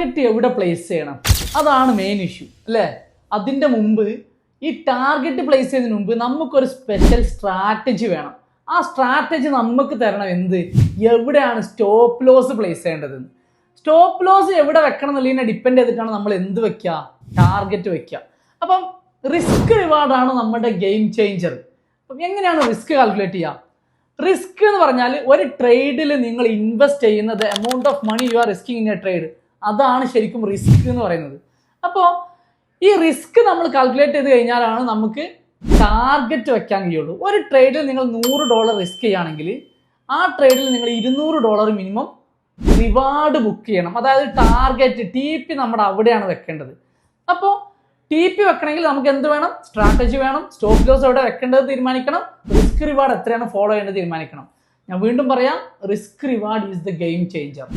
Target എവിടെ place ചെയ്യണം, അതാണ് മെയിൻ ഇഷ്യൂ അല്ലേ. അതിൻ്റെ മുമ്പ് ഈ ടാർഗറ്റ് പ്ലേസ് ചെയ്യുന്നതിന് മുമ്പ് നമുക്കൊരു സ്പെഷ്യൽ സ്ട്രാറ്റജി വേണം. ആ സ്ട്രാറ്റജി നമുക്ക് തരണം എന്ത്, എവിടെയാണ് സ്റ്റോപ്പ് ലോസ് പ്ലേസ് ചെയ്യേണ്ടത്. സ്റ്റോപ്പ് ലോസ് എവിടെ വെക്കണം എന്നുള്ളതിനെ ഡിപ്പെൻഡ് ചെയ്തിട്ടാണ് നമ്മൾ എന്ത് വെക്കുക, ടാർഗറ്റ് വെക്കുക. അപ്പം റിസ്ക് റിവാർഡാണ് നമ്മുടെ ഗെയിം ചേഞ്ചർ. അപ്പം എങ്ങനെയാണ് റിസ്ക് കാൽക്കുലേറ്റ് ചെയ്യുക? റിസ്ക് എന്ന് പറഞ്ഞാൽ ഒരു ട്രേഡിൽ നിങ്ങൾ ഇൻവെസ്റ്റ് ചെയ്യുന്നത് amount of money you are risking in a trade, അതാണ് ശരിക്കും റിസ്ക് എന്ന് പറയുന്നത്. അപ്പോൾ ഈ റിസ്ക് നമ്മൾ കാൽക്കുലേറ്റ് ചെയ്ത് കഴിഞ്ഞാലാണ് നമുക്ക് ടാർഗറ്റ് വെക്കാൻ കഴിയുള്ളൂ. ഒരു ട്രേഡിൽ നിങ്ങൾ $100 റിസ്ക് ചെയ്യുകയാണെങ്കിൽ ആ ട്രേഡിൽ നിങ്ങൾ $200 മിനിമം റിവാർഡ് ബുക്ക് ചെയ്യണം. അതായത് ടാർഗറ്റ് TP നമ്മുടെ അവിടെയാണ് വെക്കേണ്ടത്. അപ്പോൾ TP വെക്കണമെങ്കിൽ നമുക്ക് എന്ത് വേണം, സ്ട്രാറ്റജി വേണം, സ്റ്റോപ്പ് ലോസ് എവിടെ വെക്കേണ്ടത് തീരുമാനിക്കണം, റിസ്ക് റിവാർഡ് എത്രയാണ് ഫോളോ ചെയ്യേണ്ടത് തീരുമാനിക്കണം. ഞാൻ വീണ്ടും പറയാം, risk reward is the game changer.